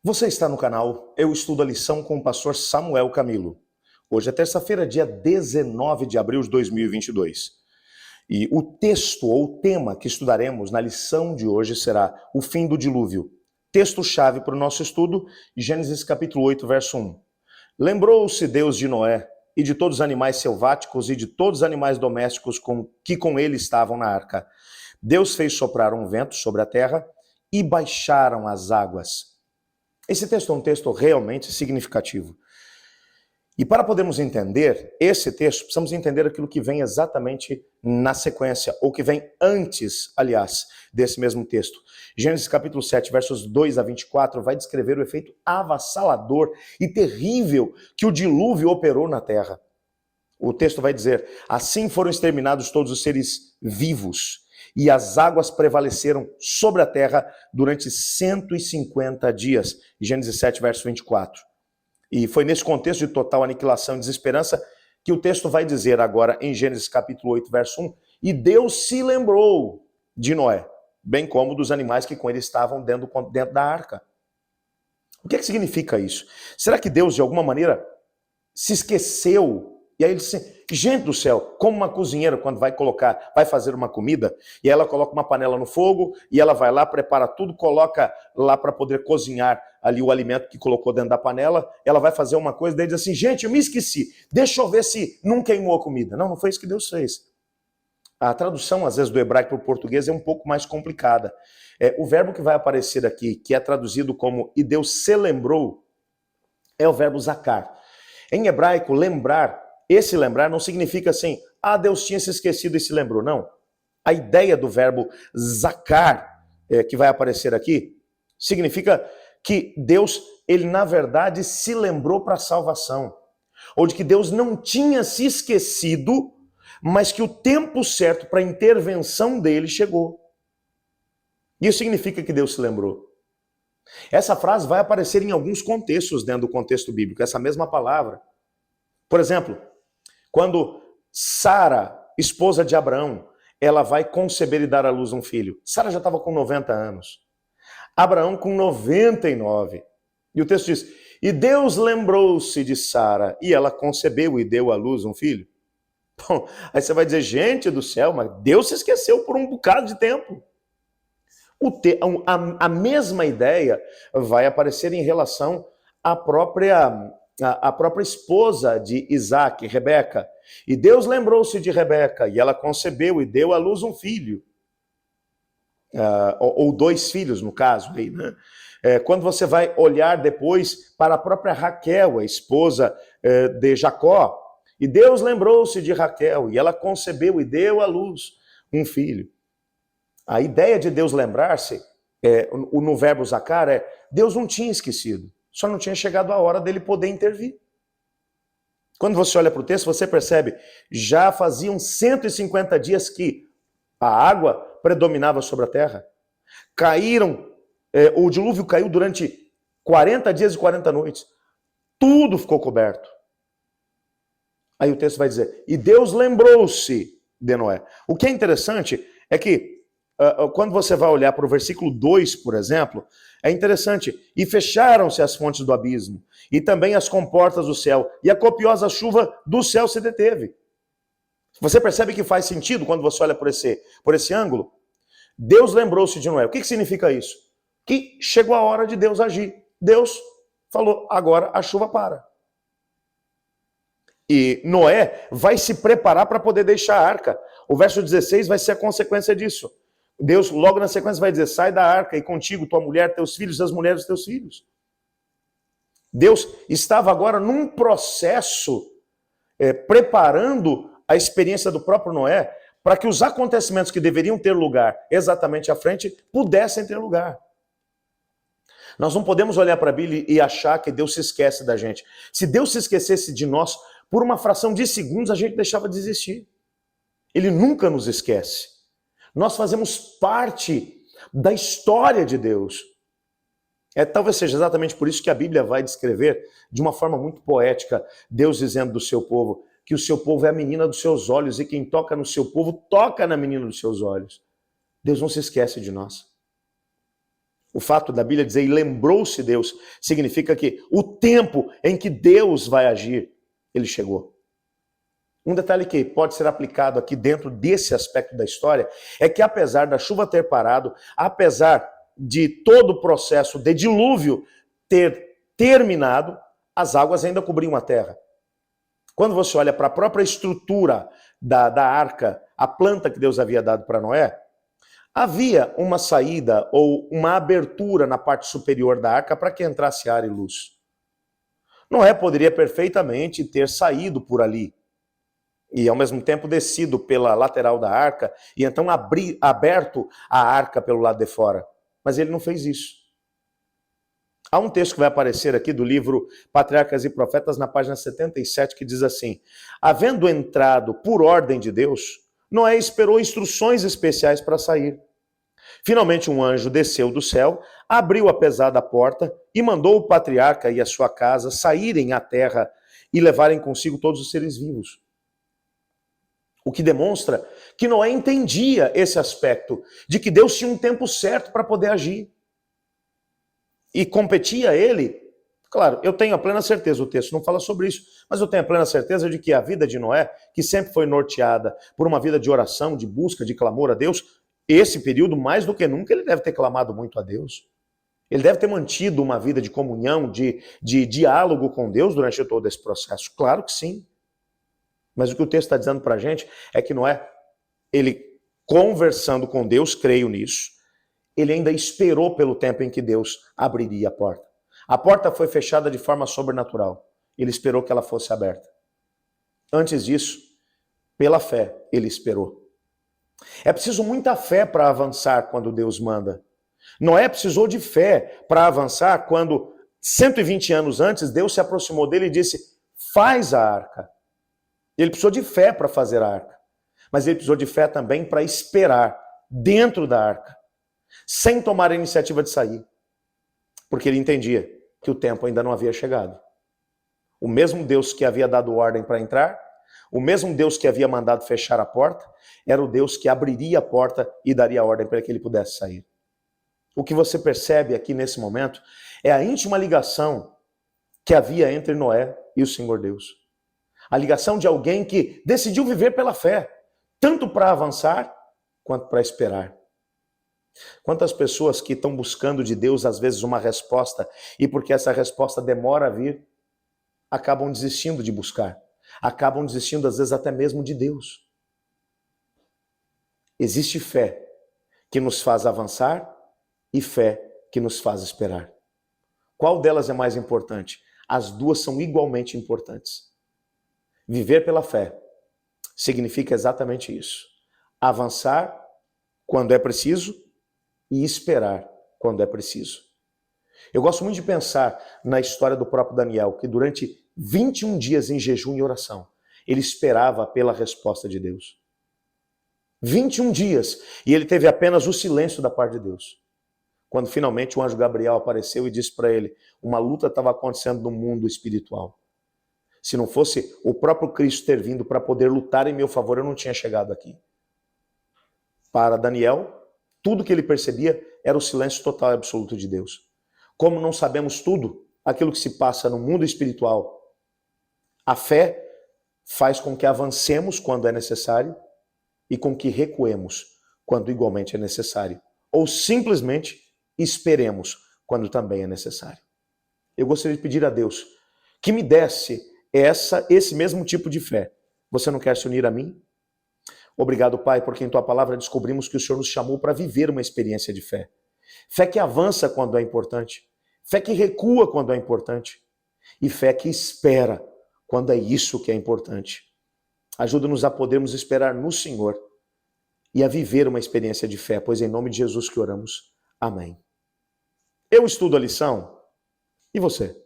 Você está no canal Eu Estudo a Lição com o pastor Samuel Camilo. Hoje é terça-feira, dia 19 de abril de 2022. E o texto ou o tema que estudaremos na lição de hoje será o fim do dilúvio. Texto-chave para o nosso estudo, Gênesis capítulo 8, verso 1. Lembrou-se Deus de Noé e de todos os animais selváticos e de todos os animais domésticos que com ele estavam na arca. Deus fez soprar um vento sobre a terra e baixaram as águas. Esse texto é um texto realmente significativo. E para podermos entender esse texto, precisamos entender aquilo que vem exatamente na sequência, ou que vem antes, aliás, desse mesmo texto. Gênesis capítulo 7, versos 2 a 24, vai descrever o efeito avassalador e terrível que o dilúvio operou na terra. O texto vai dizer: assim foram exterminados todos os seres vivos, e as águas prevaleceram sobre a terra durante 150 dias. Gênesis 7, verso 24. E foi nesse contexto de total aniquilação e desesperança que o texto vai dizer agora em Gênesis capítulo 8, verso 1, e Deus se lembrou de Noé, bem como dos animais que com ele estavam dentro da arca. O que significa isso? Será que Deus, de alguma maneira, se esqueceu? E aí ele disse: gente do céu, como uma cozinheira quando vai fazer uma comida, e ela coloca uma panela no fogo, e ela vai lá, prepara tudo, coloca lá para poder cozinhar ali o alimento que colocou dentro da panela, ela vai fazer uma coisa, daí diz assim: gente, eu me esqueci, deixa eu ver se não queimou a comida. Não foi isso que Deus fez. A tradução, às vezes, do hebraico para o português é um pouco mais complicada. O verbo que vai aparecer aqui, que é traduzido como "e Deus se lembrou", é o verbo zakar. Em hebraico, lembrar, esse lembrar não significa assim: Deus tinha se esquecido e se lembrou. Não. A ideia do verbo zakar, que vai aparecer aqui, significa que Deus, ele na verdade se lembrou para a salvação. Ou de que Deus não tinha se esquecido, mas que o tempo certo para a intervenção dele chegou. Isso significa que Deus se lembrou. Essa frase vai aparecer em alguns contextos dentro do contexto bíblico, essa mesma palavra. Por exemplo, quando Sara, esposa de Abraão, ela vai conceber e dar à luz um filho. Sara já estava com 90 anos. Abraão com 99. E o texto diz: e Deus lembrou-se de Sara, e ela concebeu e deu à luz um filho. Bom, aí você vai dizer: gente do céu, mas Deus se esqueceu por um bocado de tempo. A mesma ideia vai aparecer em relação à própria esposa de Isaac, Rebeca. E Deus lembrou-se de Rebeca, e ela concebeu e deu à luz um filho. Ou dois filhos, no caso. Aí, né? Quando você vai olhar depois para a própria Raquel, a esposa de Jacó, e Deus lembrou-se de Raquel, e ela concebeu e deu à luz um filho. A ideia de Deus lembrar-se, no verbo zakar, Deus não tinha esquecido, só não tinha chegado a hora dele poder intervir. Quando você olha para o texto, você percebe, já faziam 150 dias que a água predominava sobre a terra. O dilúvio caiu durante 40 dias e 40 noites. Tudo ficou coberto. Aí o texto vai dizer: e Deus lembrou-se de Noé. O que é interessante é que, quando você vai olhar para o versículo 2, por exemplo, é interessante. E fecharam-se as fontes do abismo, e também as comportas do céu, e a copiosa chuva do céu se deteve. Você percebe que faz sentido quando você olha por esse ângulo? Deus lembrou-se de Noé. O que significa isso? Que chegou a hora de Deus agir. Deus falou: agora a chuva para. E Noé vai se preparar para poder deixar a arca. O verso 16 vai ser a consequência disso. Deus, logo na sequência, vai dizer: sai da arca e contigo tua mulher, teus filhos, as mulheres dos teus filhos. Deus estava agora num processo preparando a experiência do próprio Noé para que os acontecimentos que deveriam ter lugar exatamente à frente pudessem ter lugar. Nós não podemos olhar para a Bíblia e achar que Deus se esquece da gente. Se Deus se esquecesse de nós, por uma fração de segundos a gente deixava de existir. Ele nunca nos esquece. Nós fazemos parte da história de Deus. Talvez seja exatamente por isso que a Bíblia vai descrever de uma forma muito poética Deus dizendo do seu povo que o seu povo é a menina dos seus olhos, e quem toca no seu povo toca na menina dos seus olhos. Deus não se esquece de nós. O fato da Bíblia dizer, e lembrou-se Deus, significa que o tempo em que Deus vai agir, ele chegou. Um detalhe que pode ser aplicado aqui dentro desse aspecto da história é que apesar da chuva ter parado, apesar de todo o processo de dilúvio ter terminado, as águas ainda cobriam a terra. Quando você olha para a própria estrutura da arca, a planta que Deus havia dado para Noé, havia uma saída ou uma abertura na parte superior da arca para que entrasse ar e luz. Noé poderia perfeitamente ter saído por ali e ao mesmo tempo descido pela lateral da arca e então aberto a arca pelo lado de fora. Mas ele não fez isso. Há um texto que vai aparecer aqui do livro Patriarcas e Profetas na página 77 que diz assim: havendo entrado por ordem de Deus, Noé esperou instruções especiais para sair. Finalmente um anjo desceu do céu, abriu a pesada porta e mandou o patriarca e a sua casa saírem à terra e levarem consigo todos os seres vivos. O que demonstra que Noé entendia esse aspecto de que Deus tinha um tempo certo para poder agir. E competia a ele, claro, eu tenho a plena certeza, o texto não fala sobre isso, mas eu tenho a plena certeza de que a vida de Noé, que sempre foi norteada por uma vida de oração, de busca, de clamor a Deus, esse período, mais do que nunca, ele deve ter clamado muito a Deus. Ele deve ter mantido uma vida de comunhão, de diálogo com Deus durante todo esse processo. Claro que sim. Mas o que o texto está dizendo para a gente é que Noé, ele conversando com Deus, creio nisso, ele ainda esperou pelo tempo em que Deus abriria a porta. A porta foi fechada de forma sobrenatural. Ele esperou que ela fosse aberta. Antes disso, pela fé, ele esperou. É preciso muita fé para avançar quando Deus manda. Noé precisou de fé para avançar quando, 120 anos antes, Deus se aproximou dele e disse, faz a arca. Ele precisou de fé para fazer a arca. Mas ele precisou de fé também para esperar dentro da arca, sem tomar a iniciativa de sair. Porque ele entendia que o tempo ainda não havia chegado. O mesmo Deus que havia dado ordem para entrar, o mesmo Deus que havia mandado fechar a porta, era o Deus que abriria a porta e daria a ordem para que ele pudesse sair. O que você percebe aqui nesse momento é a íntima ligação que havia entre Noé e o Senhor Deus. A ligação de alguém que decidiu viver pela fé, tanto para avançar quanto para esperar. Quantas pessoas que estão buscando de Deus, às vezes, uma resposta, e porque essa resposta demora a vir, acabam desistindo de buscar. Acabam desistindo, às vezes, até mesmo de Deus. Existe fé que nos faz avançar e fé que nos faz esperar. Qual delas é mais importante? As duas são igualmente importantes. Viver pela fé significa exatamente isso. Avançar quando é preciso e esperar quando é preciso. Eu gosto muito de pensar na história do próprio Daniel, que durante 21 dias em jejum e oração, ele esperava pela resposta de Deus. 21 dias, e ele teve apenas o silêncio da parte de Deus. Quando finalmente o anjo Gabriel apareceu e disse para ele, uma luta estava acontecendo no mundo espiritual. Se não fosse o próprio Cristo ter vindo para poder lutar em meu favor, eu não tinha chegado aqui. Para Daniel, tudo que ele percebia era o silêncio total e absoluto de Deus. Como não sabemos tudo, aquilo que se passa no mundo espiritual, a fé faz com que avancemos quando é necessário e com que recuemos quando igualmente é necessário. Ou simplesmente esperemos quando também é necessário. Eu gostaria de pedir a Deus que me desse esse mesmo tipo de fé. Você não quer se unir a mim? Obrigado, Pai, porque em Tua palavra descobrimos que o Senhor nos chamou para viver uma experiência de fé. Fé que avança quando é importante. Fé que recua quando é importante. E fé que espera quando é isso que é importante. Ajuda-nos a podermos esperar no Senhor e a viver uma experiência de fé, pois em nome de Jesus que oramos. Amém. Eu estudo a lição. E você?